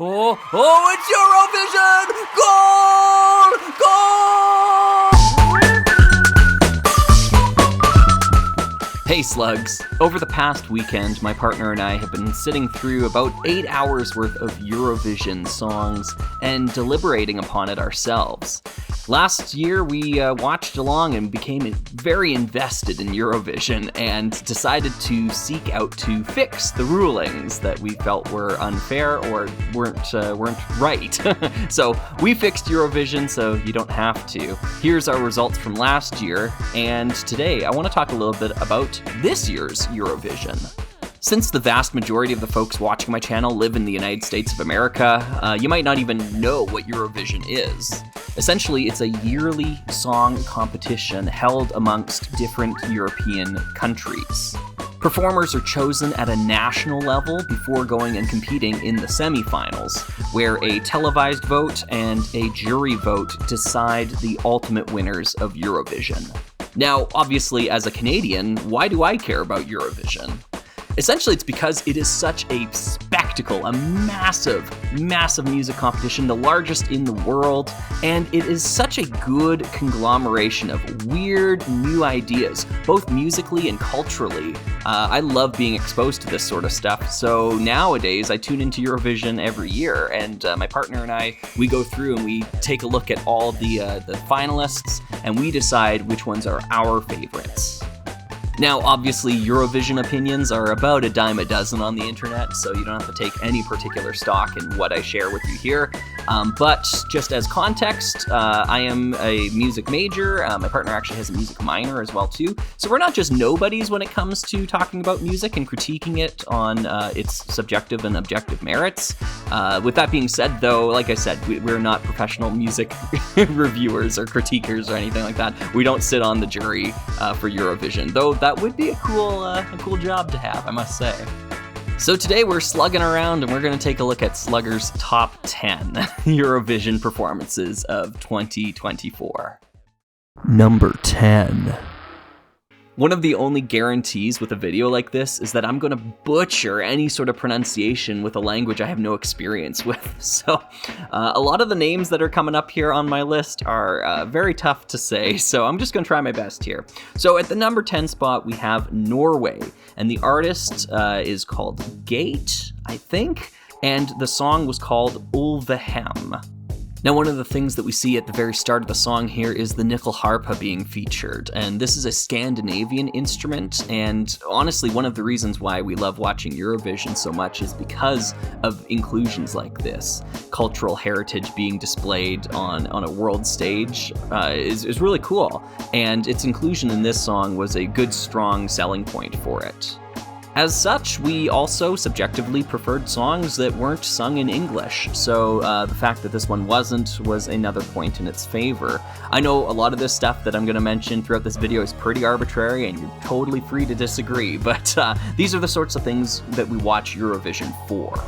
Oh, it's Eurovision! Goal! Hey Slugs! Over the past weekend, my partner and I have been sitting through about 8 hours worth of Eurovision songs and deliberating upon it ourselves. Last year, we watched along and became very invested in Eurovision and decided to seek out to fix the rulings that we felt were unfair or weren't right. So we fixed Eurovision so you don't have to. Here's our results from last year, and today I want to talk a little bit about this year's Eurovision. Since the vast majority of the folks watching my channel live in the United States of America, you might not even know what Eurovision is. Essentially, it's a yearly song competition held amongst different European countries. Performers are chosen at a national level before going and competing in the semifinals, where a televised vote and a jury vote decide the ultimate winners of Eurovision. Now, obviously, as a Canadian, why do I care about Eurovision? Essentially, it's because it is such a spectacle, a massive, massive music competition, the largest in the world, and it is such a good conglomeration of weird new ideas, both musically and culturally. I love being exposed to this sort of stuff, so nowadays I tune into Eurovision every year, and my partner and I, we go through and we take a look at all the finalists, and we decide which ones are our favorites. Now, obviously, Eurovision opinions are about a dime a dozen on the internet, so you don't have to take any particular stock in what I share with you here. But just as context, I am a music major. My partner actually has a music minor as well, too. So we're not just nobodies when it comes to talking about music and critiquing it on its subjective and objective merits. With that being said, though, like I said, we're not professional music reviewers or critiquers or anything like that. We don't sit on the jury for Eurovision, though that would be a cool job to have, I must say. So today we're slugging around and we're going to take a look at Slugger's top 10 Eurovision performances of 2024. Number 10. One of the only guarantees with a video like this is that I'm going to butcher any sort of pronunciation with a language I have no experience with. So a lot of the names that are coming up here on my list are very tough to say, so I'm just going to try my best here. So at the number 10 spot, we have Norway, and the artist is called Gate, I think, and the song was called Ulvehem. Now, one of the things that we see at the very start of the song here is the nickel harpa being featured, and this is a Scandinavian instrument, and honestly, one of the reasons why we love watching Eurovision so much is because of inclusions like this. Cultural heritage being displayed on a world stage is really cool, and its inclusion in this song was a good, strong selling point for it. As such, we also subjectively preferred songs that weren't sung in English, so the fact that this one wasn't was another point in its favor. I know a lot of this stuff that I'm going to mention throughout this video is pretty arbitrary, and you're totally free to disagree, but these are the sorts of things that we watch Eurovision for.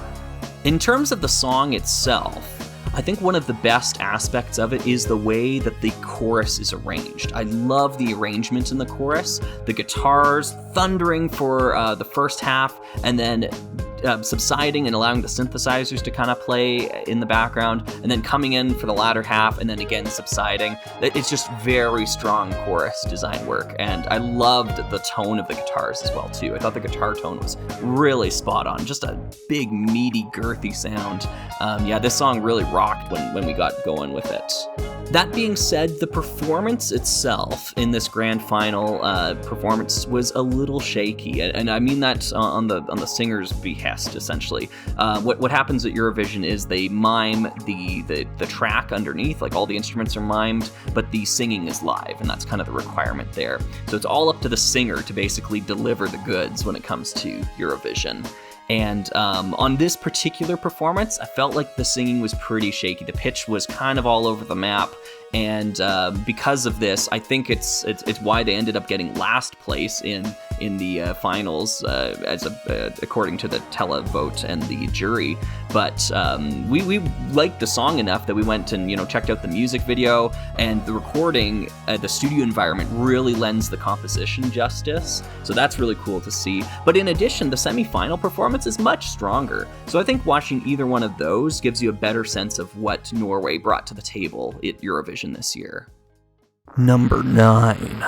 In terms of the song itself, I think one of the best aspects of it is the way that the chorus is arranged. I love the arrangement in the chorus, the guitars thundering for the first half, and then subsiding and allowing the synthesizers to kind of play in the background, and then coming in for the latter half, and then again subsiding. It's just very strong chorus design work, and I loved the tone of the guitars as well, too. I thought the guitar tone was really spot on, just a big, meaty, girthy sound. Yeah, this song really rocked when we got going with it. That being said, the performance itself in this grand final performance was a little shaky, and I mean that on the singer's behest, essentially. What happens at Eurovision is they mime the track underneath, like all the instruments are mimed, but the singing is live, and that's kind of the requirement there. So it's all up to the singer to basically deliver the goods when it comes to Eurovision. And on this particular performance, I felt like the singing was pretty shaky. The pitch was kind of all over the map, and because of this, I think it's why they ended up getting last place in in the finals, according to the televote and the jury. But we liked the song enough that we went and checked out the music video, and the recording, the studio environment really lends the composition justice. So that's really cool to see. But in addition, the semi-final performance is much stronger. So I think watching either one of those gives you a better sense of what Norway brought to the table at Eurovision this year. Number 9.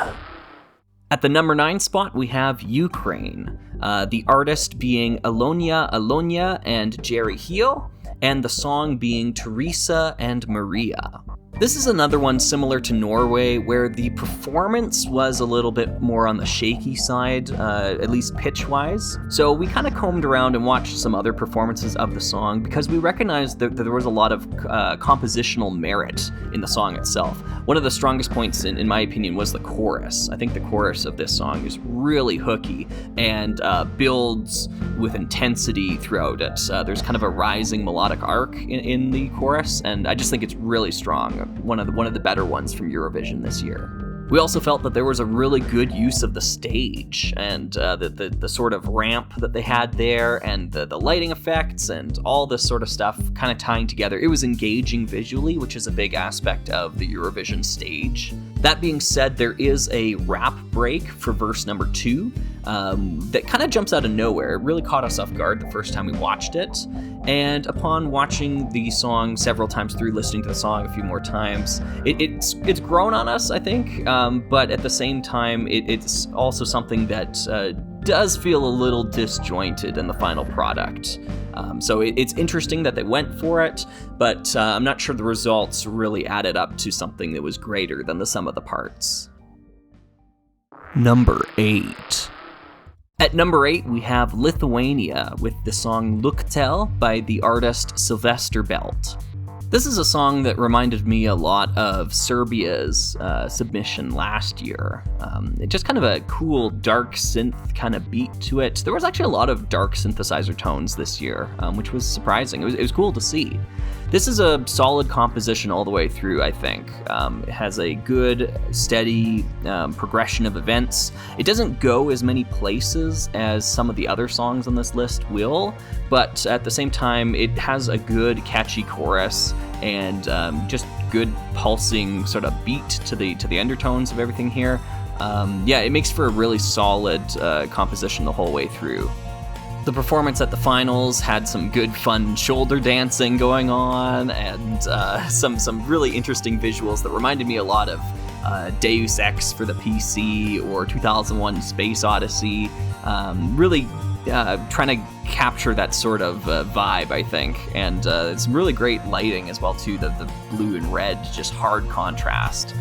At the number 9 spot, we have Ukraine, the artist being Alonia and Jerry Heel, and the song being Teresa and Maria. This is another one similar to Norway, where the performance was a little bit more on the shaky side, at least pitch-wise. So we kind of combed around and watched some other performances of the song because we recognized that there was a lot of compositional merit in the song itself. One of the strongest points, in my opinion, was the chorus. I think the chorus of this song is really hooky and builds with intensity throughout it. There's kind of a rising melodic arc in the chorus, and I just think it's really strong. One of the better ones from Eurovision this year. We also felt that there was a really good use of the stage and the sort of ramp that they had there, and the lighting effects and all this sort of stuff kind of tying together. It was engaging visually, which is a big aspect of the Eurovision stage. That being said, there is a rap break for verse number 2 that kind of jumps out of nowhere. It really caught us off guard the first time we watched it. And upon watching the song several times through, listening to the song a few more times, it's grown on us, I think. But at the same time, it's also something that does feel a little disjointed in the final product. So it's interesting that they went for it, but I'm not sure the results really added up to something that was greater than the sum of the parts. Number 8. At number 8, we have Lithuania with the song Luktel by the artist Sylvester Belt. This is a song that reminded me a lot of Serbia's submission last year. It just kind of a cool, dark synth kind of beat to it. There was actually a lot of dark synthesizer tones this year, which was surprising. It was cool to see. This is a solid composition all the way through, I think. It has a good, steady progression of events. It doesn't go as many places as some of the other songs on this list will, but at the same time, it has a good, catchy chorus and just good pulsing sort of beat to the undertones of everything here. It makes for a really solid composition the whole way through. The performance at the finals had some good fun shoulder dancing going on and some really interesting visuals that reminded me a lot of Deus Ex for the PC or 2001 Space Odyssey. Really trying to capture that sort of vibe, I think. And it's some really great lighting as well, too. The blue and red, just hard contrast.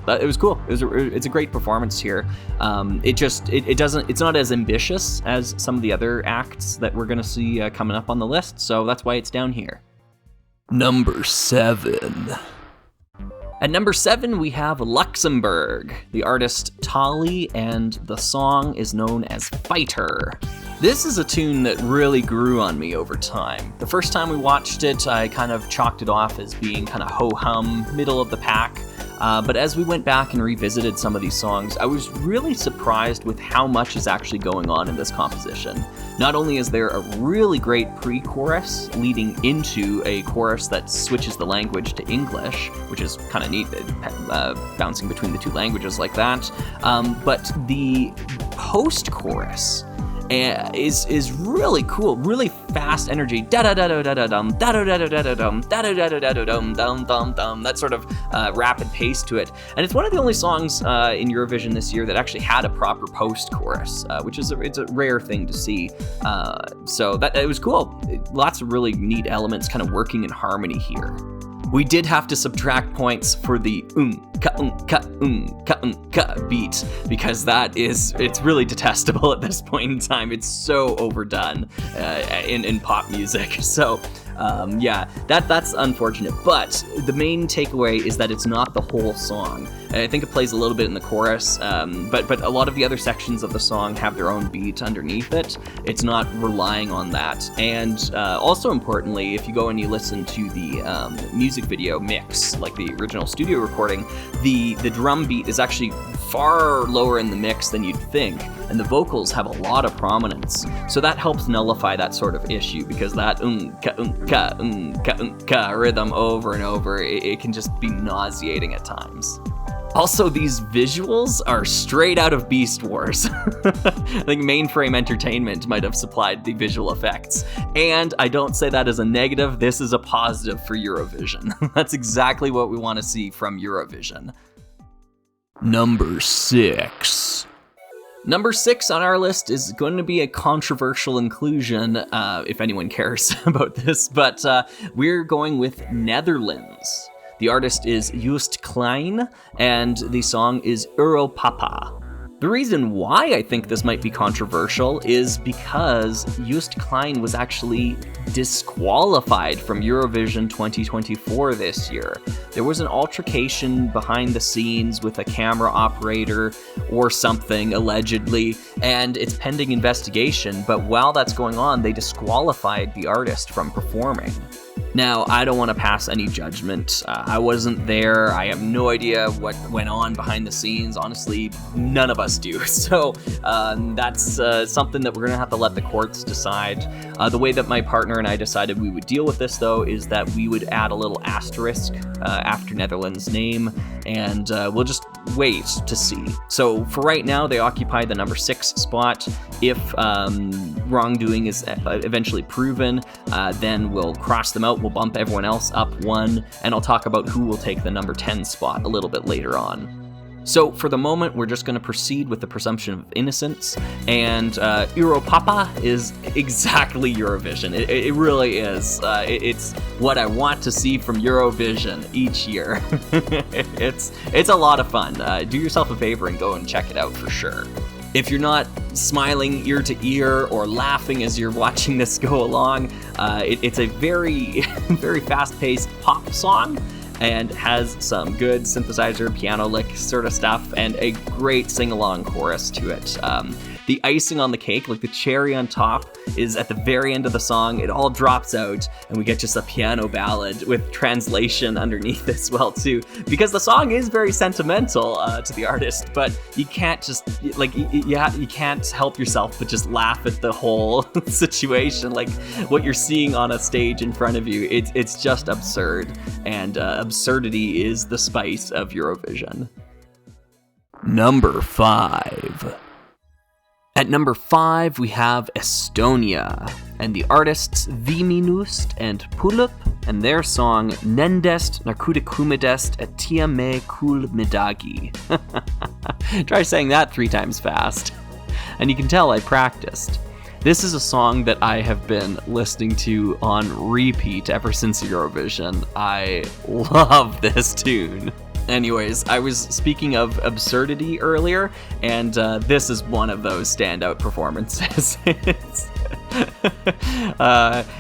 It was cool. It's a great performance here. It's not as ambitious as some of the other acts that we're going to see coming up on the list, so that's why it's down here. Number 7. At number 7, we have Luxembourg, the artist Tali, and the song is known as Fighter. This is a tune that really grew on me over time. The first time we watched it, I kind of chalked it off as being kind of ho-hum, middle of the pack. But as we went back and revisited some of these songs, I was really surprised with how much is actually going on in this composition. Not only is there a really great pre-chorus leading into a chorus that switches the language to English, which is kind of neat, bouncing between the two languages like that, but the post-chorus is really cool, really fast energy. Da da da da da da dum, da da da da da dum, da da da da da dum, dum dum dum. That sort of rapid pace to it, and it's one of the only songs in Eurovision this year that actually had a proper post-chorus, which is it's a rare thing to see. So that it was cool. Lots of really neat elements, kind of working in harmony here. We did have to subtract points for the ka beat, because it's really detestable at this point in time. It's so overdone in pop music. So That's unfortunate. But the main takeaway is that it's not the whole song. And I think it plays a little bit in the chorus, but a lot of the other sections of the song have their own beat underneath it. It's not relying on that. And also importantly, if you go and you listen to the music video mix, like the original studio recording, the drum beat is actually far lower in the mix than you'd think, and the vocals have a lot of prominence. So that helps nullify that sort of issue, because that ka rhythm over and over, it can just be nauseating at times. Also, these visuals are straight out of Beast Wars. I think Mainframe Entertainment might have supplied the visual effects. And I don't say that as a negative, this is a positive for Eurovision. That's exactly what we want to see from Eurovision. Number 6. Number 6 on our list is going to be a controversial inclusion, if anyone cares about this, but we're going with Netherlands. The artist is Joost Klein, and the song is Europapa. The reason why I think this might be controversial is because Joost Klein was actually disqualified from Eurovision 2024 this year. There was an altercation behind the scenes with a camera operator or something, allegedly, and it's pending investigation, but while that's going on, they disqualified the artist from performing. Now, I don't want to pass any judgment. I wasn't there. I have no idea what went on behind the scenes. Honestly, none of us do. So that's something that we're going to have to let the courts decide. The way that my partner and I decided we would deal with this, though, is that we would add a little asterisk after Netherlands' name, and we'll just wait to see. So for right now, they occupy the number 6 spot. If wrongdoing is eventually proven, then we'll cross them out. We'll bump everyone else up 1, and I'll talk about who will take the number 10 spot a little bit later on. So for the moment, we're just going to proceed with the presumption of innocence, and Europapa is exactly Eurovision. It really is. It's what I want to see from Eurovision each year. It's a lot of fun. Do yourself a favor and go and check it out for sure. If you're not smiling ear to ear or laughing as you're watching this go along, it's a very, very fast-paced pop song and has some good synthesizer, piano lick sort of stuff, and a great sing-along chorus to it. The icing on the cake, like the cherry on top, is at the very end of the song. It all drops out, and we get just a piano ballad with translation underneath as well, too. Because the song is very sentimental to the artist, but you can't just, like, you can't help yourself but just laugh at the whole situation. Like, what you're seeing on a stage in front of you, it's just absurd. And absurdity is the spice of Eurovision. Number 5. At number 5, we have Estonia, and the artists Viminust and Pulup, and their song Nendest Narkotikumidest Etia Me Kul Midagi. Try saying that 3 times fast. And you can tell I practiced. This is a song that I have been listening to on repeat ever since Eurovision. I love this tune. Anyways, I was speaking of absurdity earlier, and this is one of those standout performances.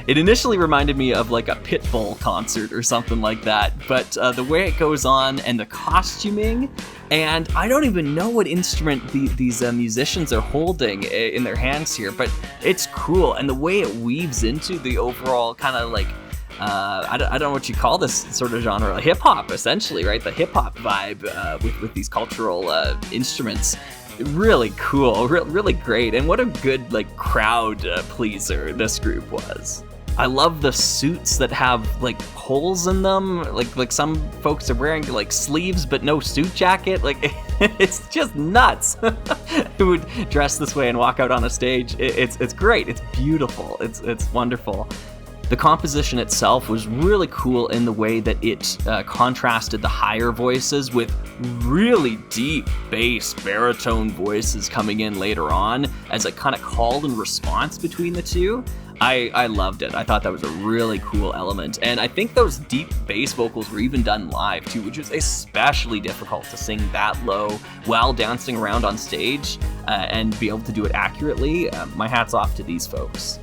It initially reminded me of like a Pitbull concert or something like that, but the way it goes on and the costuming, and I don't even know what instrument these musicians are holding in their hands here, but it's cool, and the way it weaves into the overall kind of like I don't know what you call this sort of genre, hip hop essentially, right? The hip hop vibe with these cultural instruments. Really cool, really great, and what a good like crowd pleaser this group was. I love the suits that have like holes in them, like some folks are wearing like sleeves but no suit jacket. Like it's just nuts. Who would dress this way and walk out on a stage? It's great. It's beautiful. It's wonderful. The composition itself was really cool in the way that it contrasted the higher voices with really deep bass baritone voices coming in later on as a kind of call and response between the two. I loved it. I thought that was a really cool element. And I think those deep bass vocals were even done live too, which was especially difficult to sing that low while dancing around on stage and be able to do it accurately. My hat's off to these folks.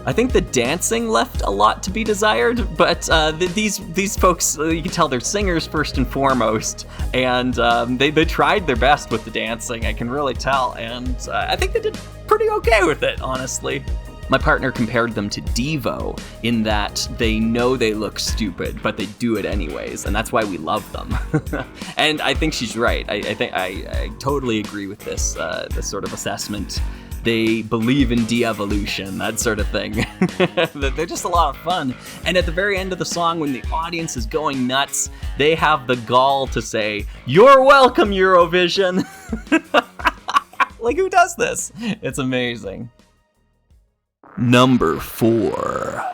I think the dancing left a lot to be desired, but these folks, you can tell they're singers first and foremost, and they tried their best with the dancing, I can really tell, and I think they did pretty okay with it, honestly. My partner compared them to Devo in that they know they look stupid, but they do it anyways, and that's why we love them. And I think she's right. I totally agree with this sort of assessment. They believe in de-evolution, that sort of thing. They're just a lot of fun. And at the very end of the song, when the audience is going nuts, they have the gall to say, "You're welcome, Eurovision." Like, who does this? It's amazing. Number 4.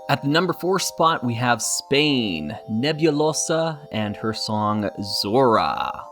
At the number 4 spot, we have Spain, Nebulosa, and her song Zora.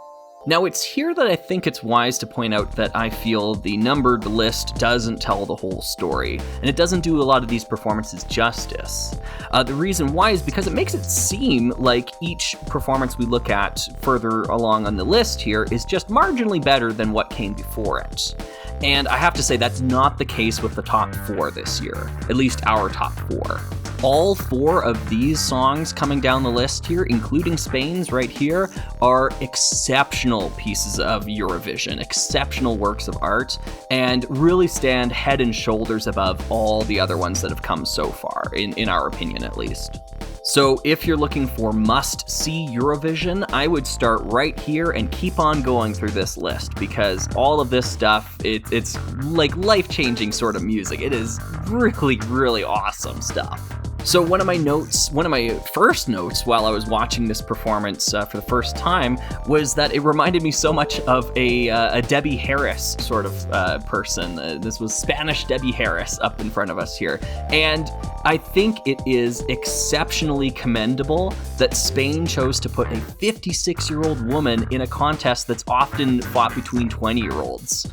Now, it's here that I think it's wise to point out that I feel the numbered list doesn't tell the whole story, and it doesn't do a lot of these performances justice. The reason why is because it makes it seem like each performance we look at further along on the list here is just marginally better than what came before it. And I have to say that's not the case with the top 4 this year, at least our top 4. All 4 of these songs coming down the list here, including Spain's right here, are exceptional pieces of Eurovision, exceptional works of art, and really stand head and shoulders above all the other ones that have come so far, in our opinion at least. So if you're looking for must-see Eurovision, I would start right here and keep on going through this list, because all of this stuff, it's like life-changing sort of music. It is really, really awesome stuff. So one of my first notes while I was watching this performance for the first time was that it reminded me so much of a Debbie Harris sort of person. This was Spanish Debbie Harris up in front of us here. And I think it is exceptionally commendable that Spain chose to put a 56-year-old woman in a contest that's often fought between 20-year-olds.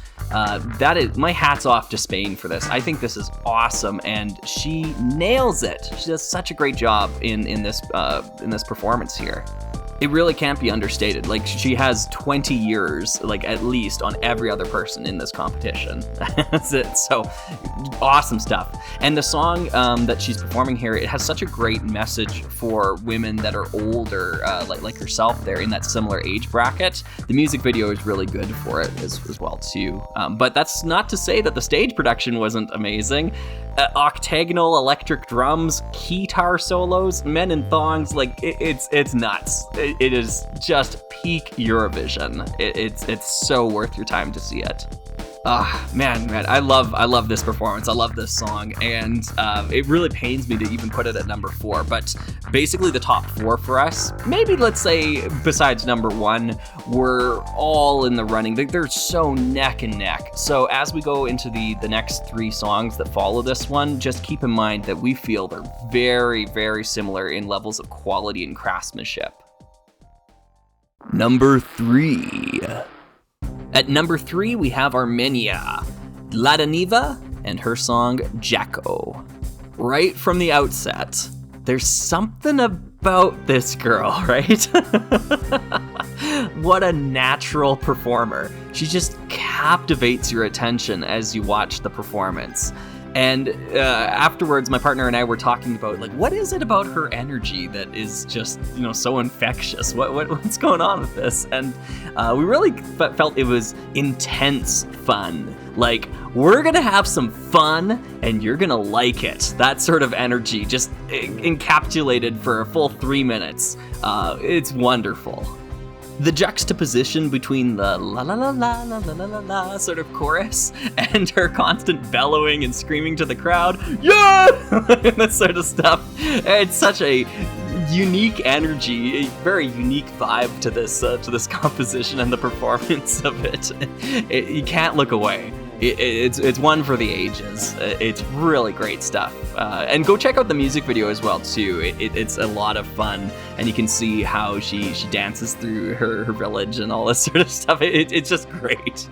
That is, my hat's off to Spain for this. I think this is awesome, and she nails it. She does such a great job in this performance here. It really can't be understated. Like, she has 20 years, like, at least on every other person in this competition. That's it. So awesome stuff. And the song that she's performing here, it has such a great message for women that are older, like herself there in that similar age bracket. The music video is really good for it as well too. But that's not to say that the stage production wasn't amazing. Octagonal electric drums, guitar solos, men in thongs, like it's nuts. It is just peak Eurovision. It's so worth your time to see it. Man, I love this performance. I love this song, and it really pains me to even put it at number 4. But basically, the top 4 for us, maybe let's say besides number 1, we're all in the running. They're so neck and neck. So as we go into the next 3 songs that follow this one, just keep in mind that we feel they're very, very similar in levels of quality and craftsmanship. Number 3. At number 3, we have Armenia, Ladaniva, and her song Jacko. Right from the outset, there's something about this girl, right? What a natural performer. She just captivates your attention as you watch the performance. And afterwards, my partner and I were talking about, like, what is it about her energy that is just, so infectious? What's going on with this? And we really felt it was intense fun. Like, we're gonna have some fun and you're gonna like it. That sort of energy, just encapsulated for a full 3 minutes. It's wonderful. The juxtaposition between the la la la la la la la la la sort of chorus and her constant bellowing and screaming to the crowd, yeah, and that sort of stuff. It's such a unique energy, a very unique vibe to this composition and the performance of it. You can't look away. It's one for the ages. It's really great stuff. And go check out the music video as well too. It's a lot of fun, and you can see how she dances through her village and all this sort of stuff. It's just great.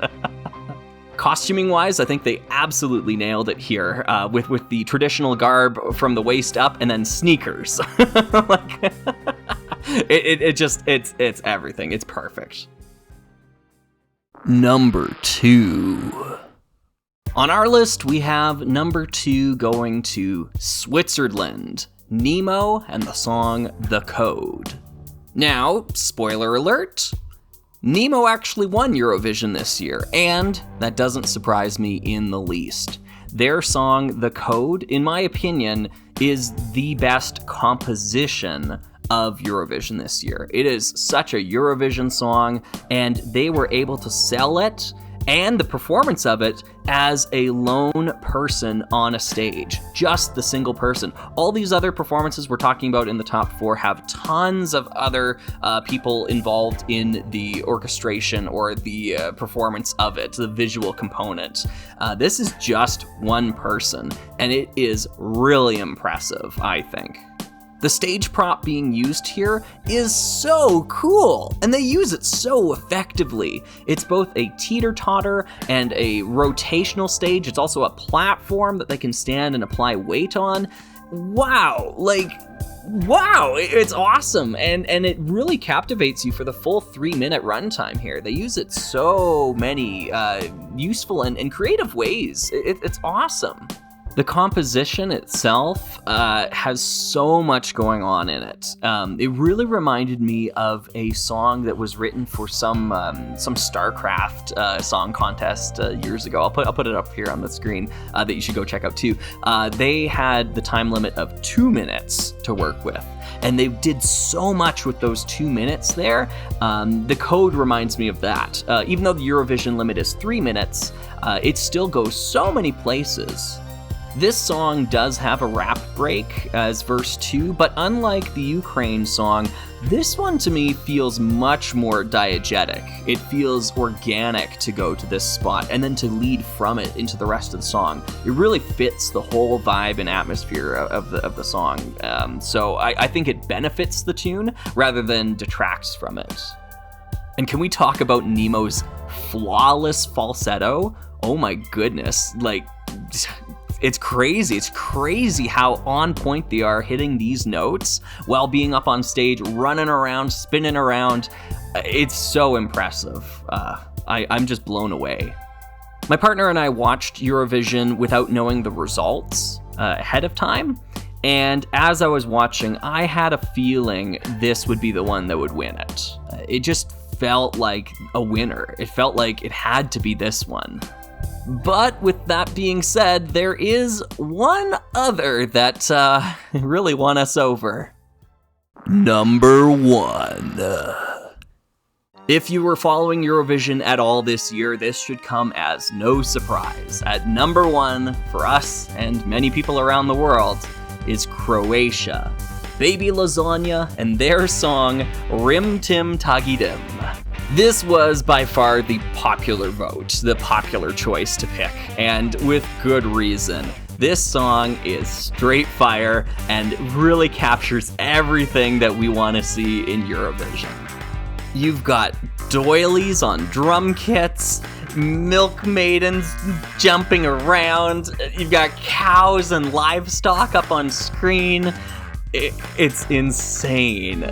Costuming wise, I think they absolutely nailed it here with the traditional garb from the waist up and then sneakers. Like, it's everything. It's perfect. Number 2. On our list, we have number 2 going to Switzerland, Nemo and the song The Code. Now, spoiler alert, Nemo actually won Eurovision this year, and that doesn't surprise me in the least. Their song, The Code, in my opinion, is the best composition of Eurovision this year. It is such a Eurovision song, and they were able to sell it and the performance of it as a lone person on a stage, just the single person. All these other performances we're talking about in the top 4 have tons of other people involved in the orchestration or the performance of it, the visual component. This is just one person, and it is really impressive, I think. The stage prop being used here is so cool, and they use it so effectively. It's both a teeter-totter and a rotational stage. It's also a platform that they can stand and apply weight on. Wow, it's awesome, and it really captivates you for the full 3-minute runtime here. They use it so many useful and creative ways. It's awesome. The composition itself has so much going on in it. It really reminded me of a song that was written for some StarCraft song contest years ago. I'll put it up here on the screen that you should go check out too. They had the time limit of 2 minutes to work with, and they did so much with those 2 minutes there. The Code reminds me of that. Even though the Eurovision limit is 3 minutes, it still goes so many places. This song does have a rap break as verse 2, but unlike the Ukraine song, this one to me feels much more diegetic. It feels organic to go to this spot and then to lead from it into the rest of the song. It really fits the whole vibe and atmosphere of the song. So I think it benefits the tune rather than detracts from it. And can we talk about Nemo's flawless falsetto? Oh my goodness, it's crazy. It's crazy how on point they are hitting these notes while being up on stage, running around, spinning around. It's so impressive. I'm just blown away. My partner and I watched Eurovision without knowing the results ahead of time. And as I was watching, I had a feeling this would be the one that would win it. It just felt like a winner. It felt like it had to be this one. But with that being said, there is one other that really won us over. Number 1. If you were following Eurovision at all this year, this should come as no surprise. At number 1 for us and many people around the world is Croatia. Baby Lasagna and their song Rim Tim Tagidim. This was by far the popular vote, the popular choice to pick, and with good reason. This song is straight fire and really captures everything that we want to see in Eurovision. You've got doilies on drum kits, milk maidens jumping around, you've got cows and livestock up on screen. It's insane.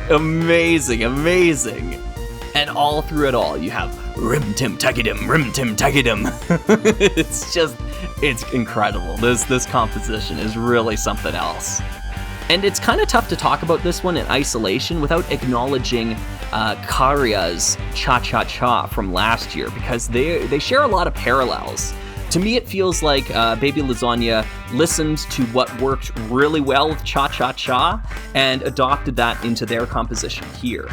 Amazing. And all through it all, you have Rim Tim Tagidim, Rim Tim Tagidim. It's incredible. This composition is really something else. And it's kind of tough to talk about this one in isolation without acknowledging Karia's Cha Cha Cha from last year, because they share a lot of parallels. To me, it feels like Baby Lasagna listened to what worked really well with Cha Cha Cha and adopted that into their composition here.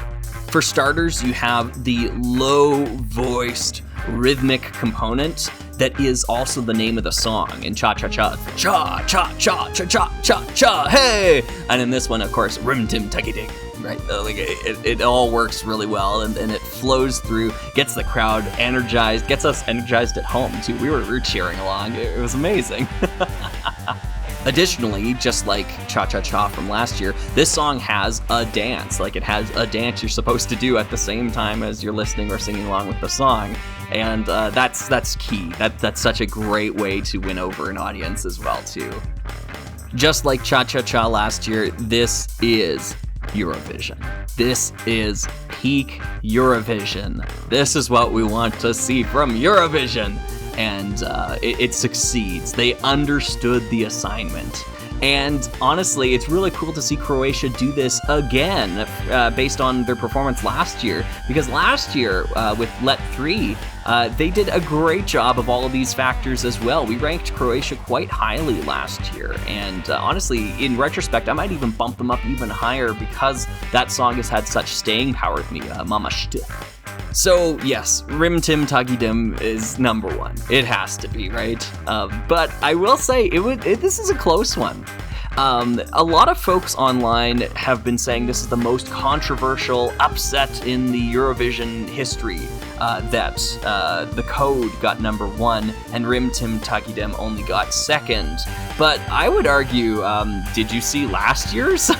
For starters, you have the low-voiced rhythmic component that is also the name of the song. In Cha Cha Cha, cha cha cha cha cha cha cha, hey! And in this one, of course, Rim Tim Tagidig, right? It all works really well, and it flows through, gets the crowd energized, gets us energized at home too. We were cheering along. It was amazing. Additionally, just like Cha Cha Cha from last year, this song has a dance. It has a dance you're supposed to do at the same time as you're listening or singing along with the song. And that's key. That's such a great way to win over an audience as well, too. Just like Cha Cha Cha last year, this is Eurovision. This is peak Eurovision. This is what we want to see from Eurovision. and it succeeds. They understood the assignment. And honestly, it's really cool to see Croatia do this again, based on their performance last year. Because last year, with Let 3, they did a great job of all of these factors as well. We ranked Croatia quite highly last year. And honestly, in retrospect, I might even bump them up even higher because that song has had such staying power with me, Mama Shti. So yes, Rim Tim Tuggy Dim is number one. It has to be, right? But I will say, this is a close one. A lot of folks online have been saying this is the most controversial upset in the Eurovision history, that The Code got number one and Rim Tim Tuggy Dim only got second. But I would argue, did you see last year's?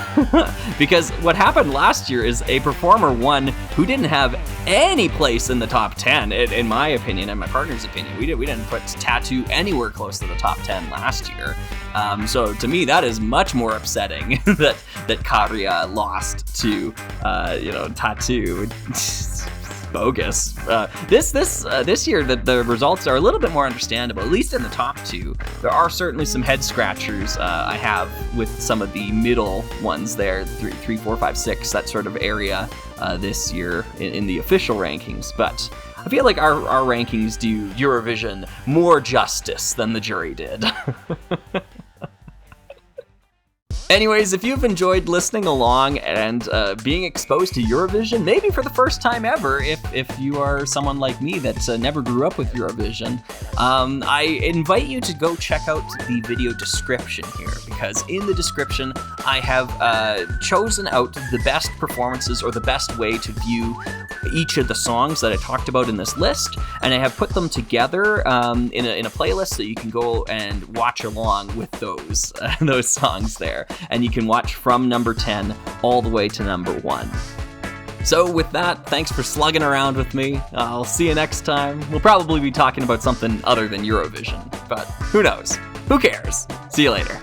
Because what happened last year is a performer won who didn't have any place in the top 10, in my opinion and my partner's opinion. We didn't put Tattoo anywhere close to the top 10 last year. So to me, that is much more upsetting that Karja lost to, Tattoo. Bogus. This year, the results are a little bit more understandable, at least in the top two. There are certainly some head scratchers I have with some of the middle ones there, 3, 4, 5, 6, that sort of area this year in the official rankings. But I feel like our rankings do Eurovision more justice than the jury did. Anyways, if you've enjoyed listening along and being exposed to Eurovision, maybe for the first time ever, if you are someone like me that never grew up with Eurovision, I invite you to go check out the video description here, because in the description I have chosen out the best performances or the best way to view each of the songs that I talked about in this list, and I have put them together in a playlist so you can go and watch along with those songs there. And you can watch from number 10 all the way to number 1. So with that, thanks for slugging around with me. I'll see you next time. We'll probably be talking about something other than Eurovision, but who knows? Who cares? See you later.